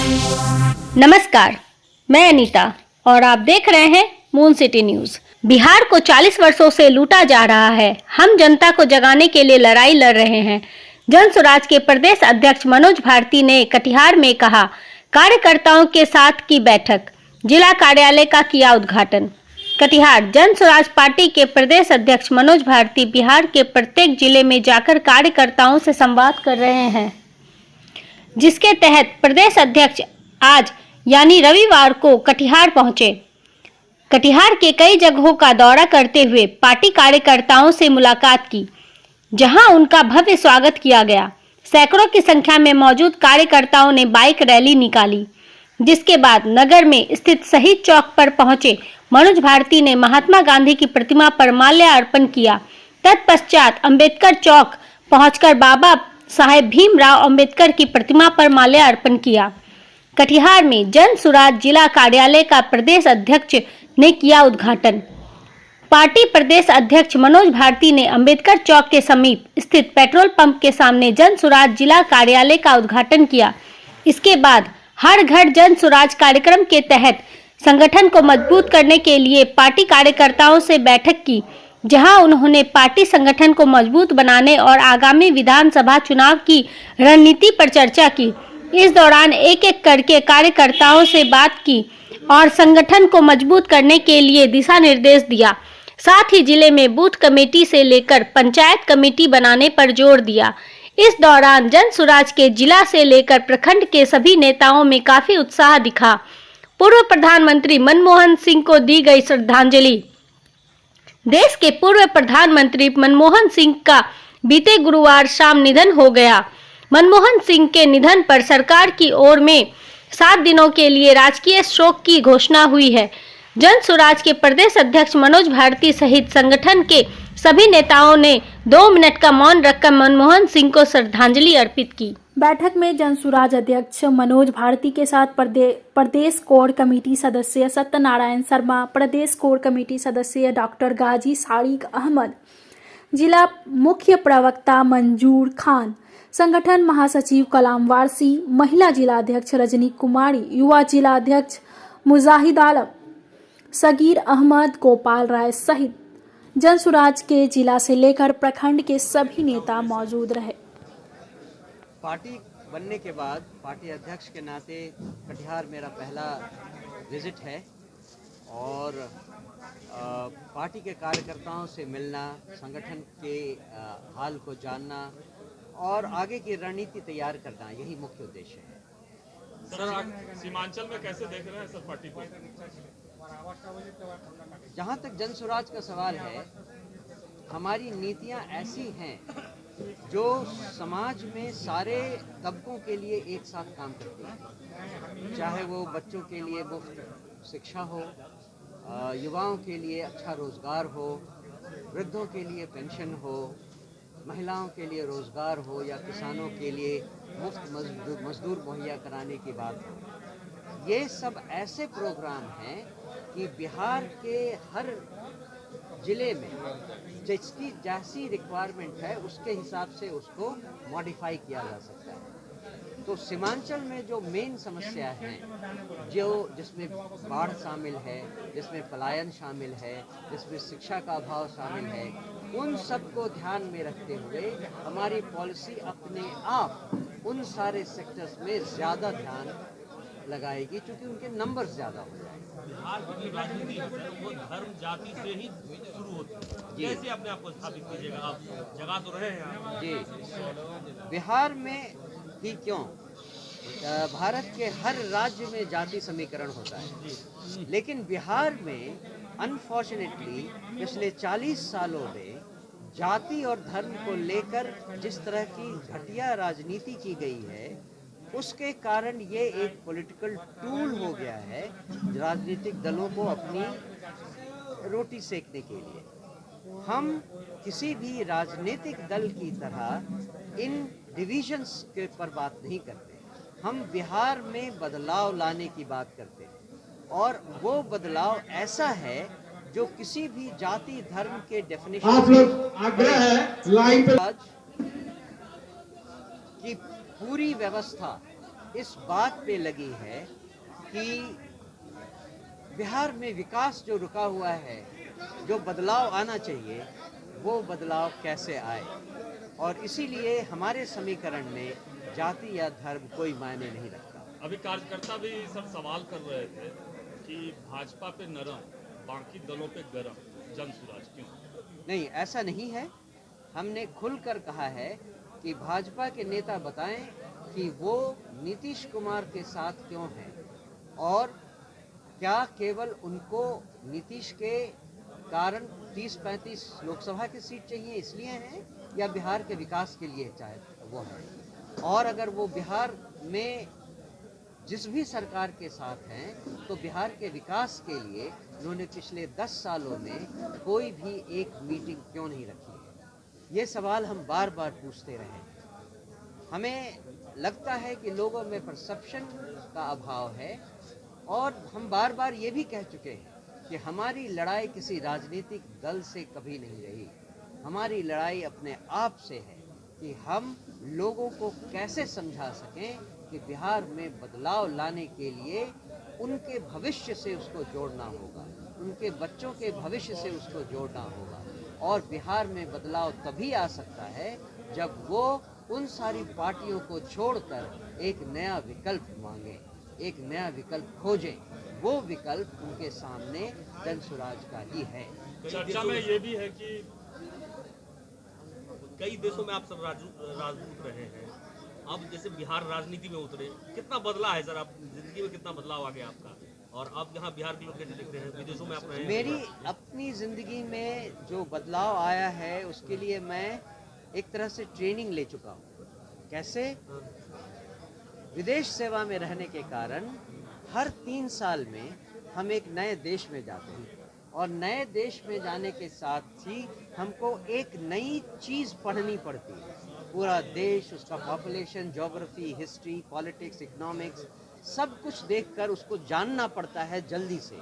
नमस्कार, मैं अनीता और आप देख रहे हैं मून सिटी न्यूज। बिहार को 40 वर्षों से लूटा जा रहा है। हम जनता को जगाने के लिए लड़ाई लड़ रहे हैं। जन स्वराज के प्रदेश अध्यक्ष मनोज भारती ने कटिहार में कहा, कार्यकर्ताओं के साथ की बैठक, जिला कार्यालय का किया उद्घाटन। कटिहार जन स्वराज पार्टी के प्रदेश अध्यक्ष मनोज भारती बिहार के प्रत्येक जिले में जाकर कार्यकर्ताओं से संवाद कर रहे हैं, जिसके तहत प्रदेश अध्यक्ष आज यानी रविवार को कटिहार पहुंचे। कटिहार के कई जगहों का दौरा करते हुए पार्टी कार्यकर्ताओं से मुलाकात की, जहां उनका भव्य स्वागत किया गया। सैकड़ों की संख्या में मौजूद कार्यकर्ताओं ने बाइक रैली निकाली, जिसके बाद नगर में स्थित शहीद चौक पर पहुंचे मनोज भारती ने महात्मा गांधी की प्रतिमा पर माल्यार्पण किया। तत्पश्चात अंबेडकर चौक पहुंचकर बाबा साहेब भीमराव अंबेडकर की प्रतिमा पर माल्यार्पण किया। कटिहार में जन स्वराज जिला कार्यालय का प्रदेश अध्यक्ष ने किया उद्घाटन। पार्टी प्रदेश अध्यक्ष मनोज भारती ने अंबेडकर चौक के समीप स्थित पेट्रोल पंप के सामने जन स्वराज जिला कार्यालय का उद्घाटन किया। इसके बाद हर घर जन स्वराज कार्यक्रम के तहत संगठन को मजबूत करने के लिए पार्टी कार्यकर्ताओं से बैठक की, जहां उन्होंने पार्टी संगठन को मजबूत बनाने और आगामी विधानसभा चुनाव की रणनीति पर चर्चा की। इस दौरान एक एक करके कार्यकर्ताओं से बात की और संगठन को मजबूत करने के लिए दिशा निर्देश दिया। साथ ही जिले में बूथ कमेटी से लेकर पंचायत कमेटी बनाने पर जोर दिया। इस दौरान जन स्वराज के जिला से लेकर प्रखंड के सभी नेताओं में काफी उत्साह दिखा। पूर्व प्रधानमंत्री मनमोहन सिंह को दी गई श्रद्धांजलि। देश के पूर्व प्रधानमंत्री मनमोहन सिंह का बीते गुरुवार शाम निधन हो गया। मनमोहन सिंह के निधन पर सरकार की ओर में 7 दिनों के लिए राजकीय शोक की घोषणा हुई है। जन स्वराज के प्रदेश अध्यक्ष मनोज भारती सहित संगठन के सभी नेताओं ने 2 मिनट का मौन रखकर मनमोहन सिंह को श्रद्धांजलि अर्पित की। बैठक में जन स्वराज अध्यक्ष मनोज भारती के साथ प्रदेश कोर कमेटी सदस्य सत्यनारायण शर्मा, प्रदेश कोर कमेटी सदस्य डॉक्टर गाजी सारिक अहमद, जिला मुख्य प्रवक्ता मंजूर खान, संगठन महासचिव कलाम वारसी, महिला जिलाध्यक्ष रजनी कुमारी, युवा जिलाध्यक्ष मुजाहिद आलम, सगीर अहमद, गोपाल राय सहित जन स्वराज के जिला से लेकर प्रखंड के सभी नेता मौजूद रहे। पार्टी बनने के बाद पार्टी अध्यक्ष के नाते कटिहार मेरा पहला विजिट है और पार्टी के कार्यकर्ताओं से मिलना, संगठन के हाल को जानना और आगे की रणनीति तैयार करना, यही मुख्य उद्देश्य है। सर, आप सीमांचल में कैसे देख रहे हैं सर पार्टी को? जहाँ तक जन स्वराज का सवाल है, हमारी नीतियाँ ऐसी हैं जो समाज में सारे तबकों के लिए एक साथ काम करती है, चाहे वो बच्चों के लिए मुफ्त शिक्षा हो, युवाओं के लिए अच्छा रोजगार हो, वृद्धों के लिए पेंशन हो, महिलाओं के लिए रोजगार हो या किसानों के लिए मुफ्त मजदूर मुहैया कराने की बात हो। ये सब ऐसे प्रोग्राम हैं कि बिहार के हर जिले में जिसकी जैसी रिक्वायरमेंट है उसके हिसाब से उसको मॉडिफाई किया जा सकता है। तो सीमांचल में जो मेन समस्या है, जिसमें बाढ़ शामिल है, जिसमें पलायन शामिल है, जिसमें शिक्षा का अभाव शामिल है, उन सब को ध्यान में रखते हुए हमारी पॉलिसी अपने आप उन सारे सेक्टर्स में ज़्यादा ध्यान लगाएगी, क्योंकि उनके नंबर्स ज़्यादा हो जाएंगे। बिहार की राजनीति वो धर्म जाति से ही शुरू होती है। कैसे अपने आप को स्थापित कीजिएगा? आप जगह तो रहे हैं जी। बिहार में ही क्यों, भारत के हर राज्य में जाति समीकरण होता है, लेकिन बिहार में अनफॉर्चुनेटली पिछले 40 सालों में जाति और धर्म को लेकर जिस तरह की घटिया राजनीति की गई है, उसके कारण ये एक पॉलिटिकल टूल हो गया है राजनीतिक दलों को अपनी रोटी सेकने के लिए। हम किसी भी राजनीतिक दल की तरह इन डिविजन्स के पर बात नहीं करते। हम बिहार में बदलाव लाने की बात करते हैं और वो बदलाव ऐसा है जो किसी भी जाति धर्म के डेफिनेशन की पूरी व्यवस्था इस बात पे लगी है कि बिहार में विकास जो रुका हुआ है, जो बदलाव आना चाहिए, वो बदलाव कैसे आए। और इसीलिए हमारे समीकरण में जाति या धर्म कोई मायने नहीं रखता। अभी कार्यकर्ता भी सर सवाल कर रहे थे कि भाजपा पे नरम, बाकी दलों पे गरम, जनसुराज क्यों? नहीं, ऐसा नहीं है। हमने खुलकर कहा है कि भाजपा के नेता बताएं कि वो नीतीश कुमार के साथ क्यों हैं, और क्या केवल उनको नीतीश के कारण 30-35 लोकसभा की सीट चाहिए इसलिए हैं, या बिहार के विकास के लिए चाहे वो है। और अगर वो बिहार में जिस भी सरकार के साथ हैं, तो बिहार के विकास के लिए उन्होंने पिछले 10 सालों में कोई भी एक मीटिंग क्यों नहीं रखी है। ये सवाल हम बार बार पूछते रहे। हमें लगता है कि लोगों में परसेप्शन का अभाव है, और हम बार बार ये भी कह चुके हैं कि हमारी लड़ाई किसी राजनीतिक दल से कभी नहीं रही। हमारी लड़ाई अपने आप से है कि हम लोगों को कैसे समझा सकें कि बिहार में बदलाव लाने के लिए उनके भविष्य से उसको जोड़ना होगा, उनके बच्चों के भविष्य से उसको जोड़ना होगा। और बिहार में बदलाव तभी आ सकता है जब वो उन सारी पार्टियों को छोड़कर एक नया विकल्प मांगे, एक नया विकल्प खोजें। वो विकल्प उनके सामने जनसुराज का ही है। चर्चा में ये भी है कि कई देशों में आप सब राजदूत रहे हैं, अब जैसे बिहार राजनीति में उतरे, कितना बदला है सर, आप जिंदगी में कितना बदलाव आ गया आपका, और अब यहाँ बिहार के लोग कैसे दिख रहे हैं, विदेशों में आप रहे हैं? मेरी अपनी ज़िंदगी में जो बदलाव आया है उसके लिए मैं एक तरह से ट्रेनिंग ले चुका हूँ। कैसे? विदेश सेवा में रहने के कारण हर 3 साल में हम एक नए देश में जाते हैं, और नए देश में जाने के साथ ही हमको एक नई चीज़ पढ़नी पड़ती है। पूरा देश, उसका population, geography, history, politics, economics, सब कुछ देखकर उसको जानना पड़ता है जल्दी से,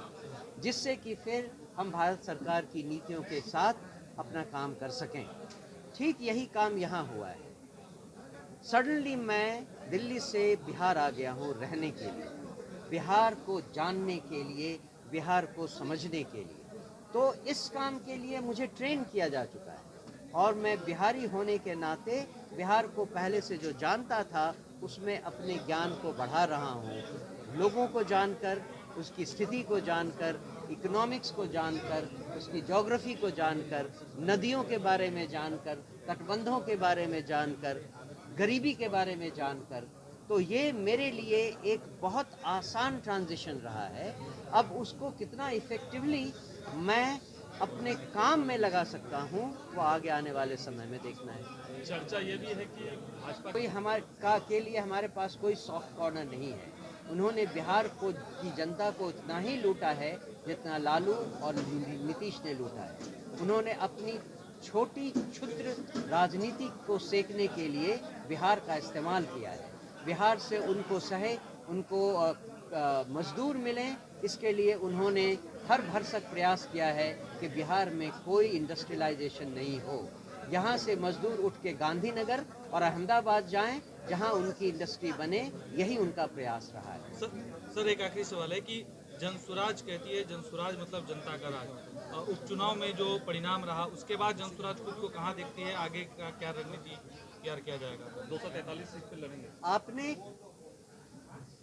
जिससे कि फिर हम भारत सरकार की नीतियों के साथ अपना काम कर सकें। ठीक यही काम यहाँ हुआ है। सडनली मैं दिल्ली से बिहार आ गया हूँ रहने के लिए, बिहार को जानने के लिए, बिहार को समझने के लिए। तो इस काम के लिए मुझे ट्रेन किया जा चुका है, और मैं बिहारी होने के नाते बिहार को पहले से जो जानता था उसमें अपने ज्ञान को बढ़ा रहा हूँ। लोगों को जानकर, उसकी स्थिति को जानकर, इकोनॉमिक्स को जानकर, उसकी ज्योग्राफी को जानकर, नदियों के बारे में जानकर, तटबंधों के बारे में जानकर, गरीबी के बारे में जानकर, तो ये मेरे लिए एक बहुत आसान ट्रांजिशन रहा है। अब उसको कितना इफ़ेक्टिवली मैं अपने काम में लगा सकता हूँ, वो आगे आने वाले समय में देखना है। चर्चा ये भी है कि भाजपा कोई के लिए हमारे पास कोई सॉफ्ट कॉर्नर नहीं है। उन्होंने बिहार को की जनता को इतना ही लूटा है जितना लालू और नीतीश ने लूटा है। उन्होंने अपनी छोटी क्षुद्र राजनीति को सेकने के लिए बिहार का इस्तेमाल किया है। बिहार से उनको सहे, उनको मजदूर मिलें, इसके लिए उन्होंने हर भरसक प्रयास किया है कि बिहार में कोई इंडस्ट्रियलाइजेशन नहीं हो। यहाँ से मजदूर उठ के गांधीनगर और अहमदाबाद जाएं, जहाँ उनकी इंडस्ट्री बने, यही उनका प्रयास रहा है। सर एक आखिरी सवाल है कि जनसुराज कहती है, जनसुराज मतलब जनता का राज। उपचुनाव में जो परिणाम रहा उसके बाद जनसुराज खुद को कहाँ देखती है, आगे का क्या रणनीति तैयार किया जाएगा? 243 सीट पे लड़ेंगे। आपने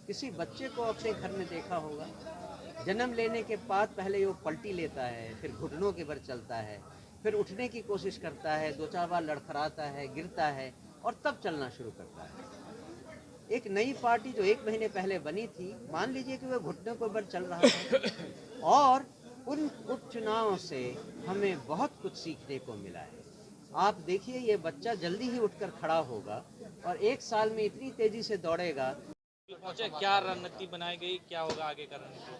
किसी बच्चे को अपने घर में देखा होगा, जन्म लेने के बाद पहले वो पलटी लेता है, फिर घुटनों के बल चलता है, फिर उठने की कोशिश करता है, 2-4 बार लड़खड़ाता है, गिरता है, और तब चलना शुरू करता है। एक नई पार्टी जो 1 महीने पहले बनी थी, मान लीजिए कि वह घुटनों के बल चल रहा है, और उन उपचुनावों से हमें बहुत कुछ सीखने को मिला है। आप देखिए, ये बच्चा जल्दी ही उठकर खड़ा होगा और 1 साल में इतनी तेजी से दौड़ेगा। पहुंचे, क्या रणनीति बनाई गई, क्या होगा आगे का रणनीति?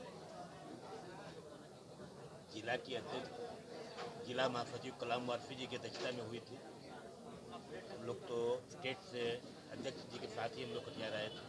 जिला की अध्यक्ष जिला महासचिव कलाम वारफी जी की अध्यक्षता में हुई थी। हम लोग तो स्टेट से अध्यक्ष जी के साथ ही हम लोग कटिहार आए थे।